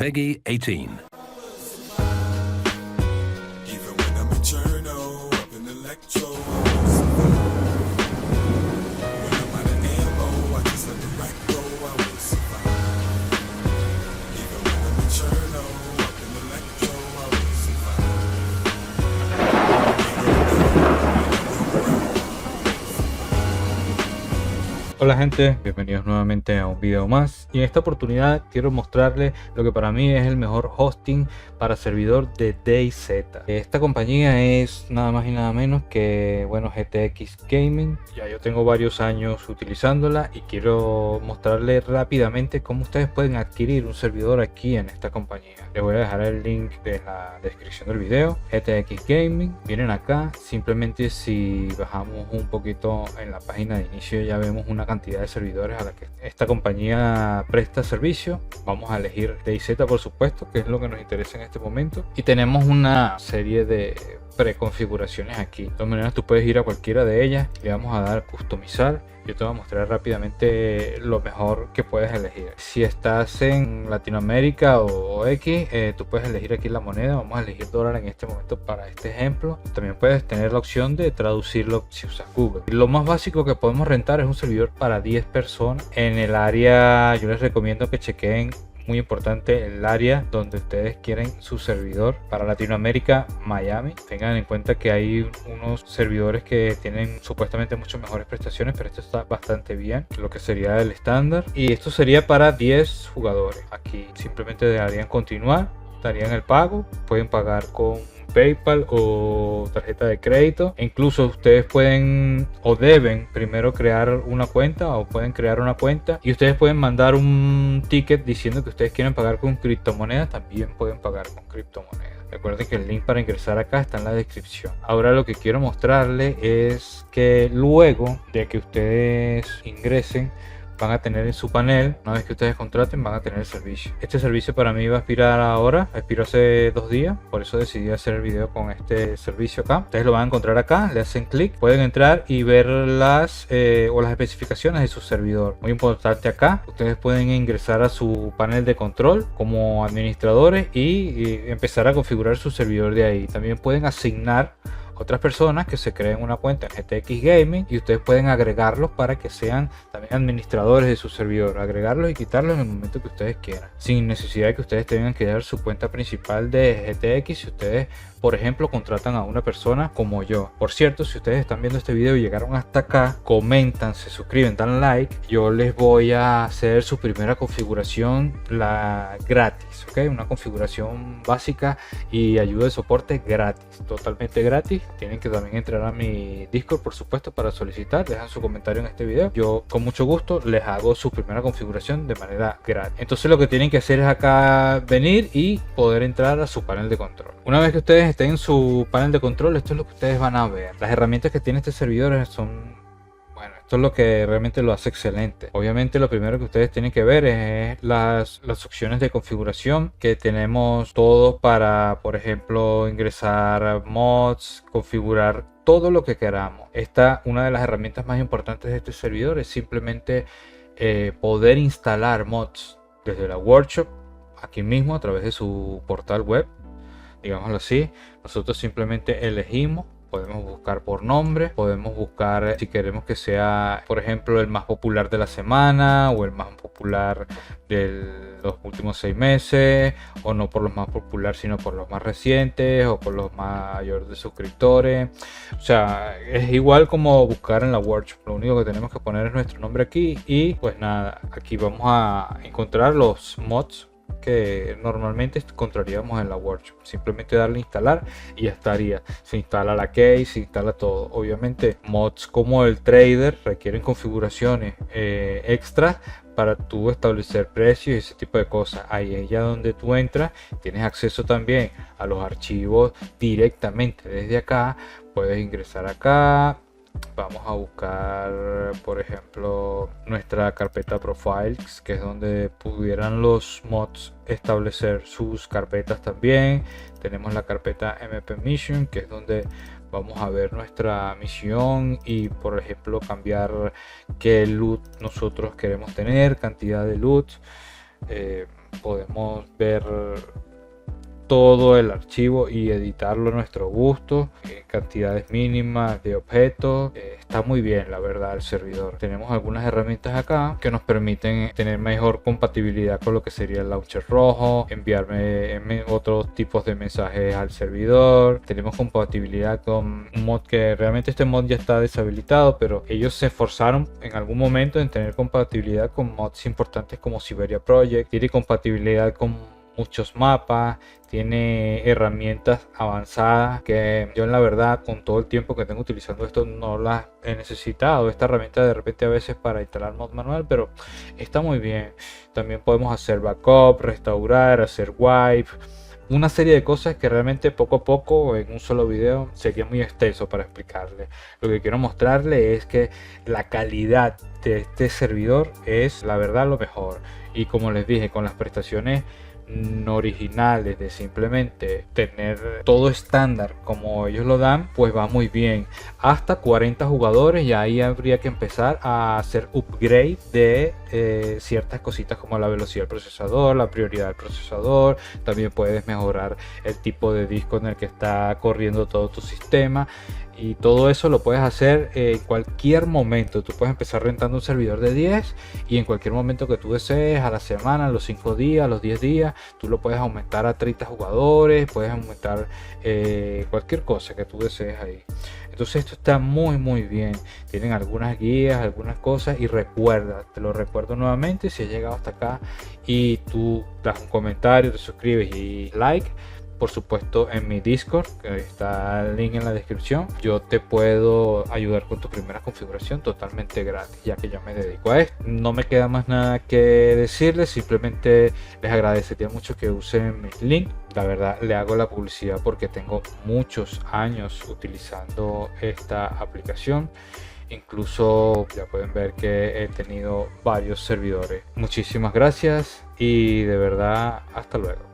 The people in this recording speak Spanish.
Peggy 18. Even when I'm in Cherno, up in Electro. When I'm out of ammo, I just let the rack go, I will survive. Even when I'm in Cherno, up in Electro, I will survive. Hola gente, bienvenidos nuevamente a un video más, y en esta oportunidad quiero mostrarles lo que para mí es el mejor hosting para servidor de DayZ. Esta compañía es nada más y nada menos que, bueno, GTX Gaming. Ya yo tengo varios años utilizándola y quiero mostrarles rápidamente cómo ustedes pueden adquirir un servidor aquí en esta compañía. Les voy a dejar el link de la descripción del video. GTX Gaming, vienen acá, simplemente si bajamos un poquito en la página de inicio ya vemos una cantidad de servidores a la que esta compañía presta servicio. Vamos a elegir DayZ, por supuesto, que es lo que nos interesa en este momento, y tenemos una serie de preconfiguraciones aquí. De todas maneras, tú puedes ir a cualquiera de ellas, le vamos a dar customizar. Yo te voy a mostrar rápidamente lo mejor que puedes elegir. Si estás en Latinoamérica o X, tú puedes elegir aquí la moneda. Vamos a elegir dólar en este momento para este ejemplo. También puedes tener la opción de traducirlo si usas Google. Lo más básico que podemos rentar es un servidor para 10 personas. En el área, yo les recomiendo que chequeen, muy importante, el área donde ustedes quieren su servidor. Para Latinoamérica, Miami. Tengan en cuenta que hay unos servidores que tienen supuestamente mucho mejores prestaciones, pero esto está bastante bien, lo que sería el estándar, y esto sería para 10 jugadores. Aquí simplemente le darían continuar, darían el pago, pueden pagar con PayPal o tarjeta de crédito. Incluso ustedes pueden o deben primero crear una cuenta, o pueden crear una cuenta y ustedes pueden mandar un ticket diciendo que ustedes quieren pagar con criptomonedas. También pueden pagar con criptomonedas. Recuerden que el link para ingresar acá está en la descripción. Ahora lo que quiero mostrarles es que luego de que ustedes ingresen, van a tener en su panel, una vez que ustedes contraten, van a tener el servicio. Este servicio para mí va a expirar ahora, expiró hace 2 días, por eso decidí hacer el video con este servicio acá. Ustedes lo van a encontrar acá, le hacen clic, pueden entrar y ver las especificaciones de su servidor. Muy importante acá, ustedes pueden ingresar a su panel de control como administradores y empezar a configurar su servidor de ahí. También pueden asignar otras personas que se creen una cuenta en GTX Gaming y ustedes pueden agregarlos para que sean también administradores de su servidor, agregarlos y quitarlos en el momento que ustedes quieran, sin necesidad de que ustedes tengan que dar su cuenta principal de GTX si ustedes, por ejemplo, contratan a una persona como yo. Por cierto, si ustedes están viendo este video y llegaron hasta acá, comentan, se suscriben, dan like, yo les voy a hacer su primera configuración gratis, ¿ok? Una configuración básica y ayuda de soporte gratis, totalmente gratis. Tienen que también entrar a mi Discord, por supuesto, para solicitar. Dejan su comentario en este video. Yo con mucho gusto les hago su primera configuración de manera gratis. Entonces lo que tienen que hacer es acá venir y poder entrar a su panel de control. Una vez que ustedes estén en su panel de control, esto es lo que ustedes van a ver. Las herramientas que tiene este servidor son... Bueno, esto es lo que realmente lo hace excelente. Obviamente lo primero que ustedes tienen que ver es las opciones de configuración que tenemos todos para, por ejemplo, ingresar mods, configurar todo lo que queramos. Una de las herramientas más importantes de este servidor es simplemente poder instalar mods desde la workshop, aquí mismo a través de su portal web, digámoslo así. Nosotros simplemente elegimos. Podemos buscar por nombre, podemos buscar si queremos que sea, por ejemplo, el más popular de la semana o el más popular de los últimos 6 meses, o no por los más populares sino por los más recientes o por los mayores de suscriptores. O sea, es igual como buscar en la workshop. Lo único que tenemos que poner es nuestro nombre aquí y pues nada, aquí vamos a encontrar los mods que normalmente encontraríamos en la workshop. Simplemente darle a instalar y ya estaría. Se instala la key, se instala todo. Obviamente mods como el trader requieren configuraciones extras para tú establecer precios y ese tipo de cosas. Ahí es ya donde tú entras, tienes acceso también a los archivos directamente desde acá. Puedes ingresar acá. Vamos a buscar, por ejemplo, nuestra carpeta profiles, que es donde pudieran los mods establecer sus carpetas también. Tenemos la carpeta MP Mission, que es donde vamos a ver nuestra misión y, por ejemplo, cambiar qué loot nosotros queremos tener, cantidad de loot. podemos ver todo el archivo y editarlo a nuestro gusto, cantidades mínimas de objetos. Está muy bien, la verdad, el servidor. Tenemos algunas herramientas acá que nos permiten tener mejor compatibilidad con lo que sería el launcher rojo, enviarme otros tipos de mensajes al servidor. Tenemos compatibilidad con un mod que realmente este mod ya está deshabilitado, pero ellos se esforzaron en algún momento en tener compatibilidad con mods importantes como Siberia Project. Tiene compatibilidad con muchos mapas, tiene herramientas avanzadas que yo, en la verdad, con todo el tiempo que tengo utilizando esto, no las he necesitado. Esta herramienta de repente a veces para instalar mod manual, pero está muy bien. También podemos hacer backup, restaurar, hacer wipe, una serie de cosas que realmente poco a poco en un solo video sería muy extenso para explicarle. Lo que quiero mostrarle es que la calidad de este servidor es, la verdad, lo mejor. Y como les dije, con las prestaciones no originales de simplemente tener todo estándar como ellos lo dan, pues va muy bien. Hasta 40 jugadores, y ahí habría que empezar a hacer upgrade de ciertas cositas como la velocidad del procesador, la prioridad del procesador. También puedes mejorar el tipo de disco en el que está corriendo todo tu sistema, y todo eso lo puedes hacer en cualquier momento. Tú puedes empezar rentando un servidor de 10 y en cualquier momento que tú desees, a la semana, a los 5 días, a los 10 días, tú lo puedes aumentar a 30 jugadores, puedes aumentar cualquier cosa que tú desees ahí. Entonces esto está muy bien. Tienen algunas guías, algunas cosas, y recuerda, te lo recuerdo nuevamente, si has llegado hasta acá y tú das un comentario, te suscribes y like, por supuesto en mi Discord, que está el link en la descripción, yo te puedo ayudar con tu primera configuración totalmente gratis, ya que yo me dedico a esto. No me queda más nada que decirles, simplemente les agradecería mucho que usen mi link. La verdad, le hago la publicidad porque tengo muchos años utilizando esta aplicación. Incluso ya pueden ver que he tenido varios servidores. Muchísimas gracias y de verdad, hasta luego.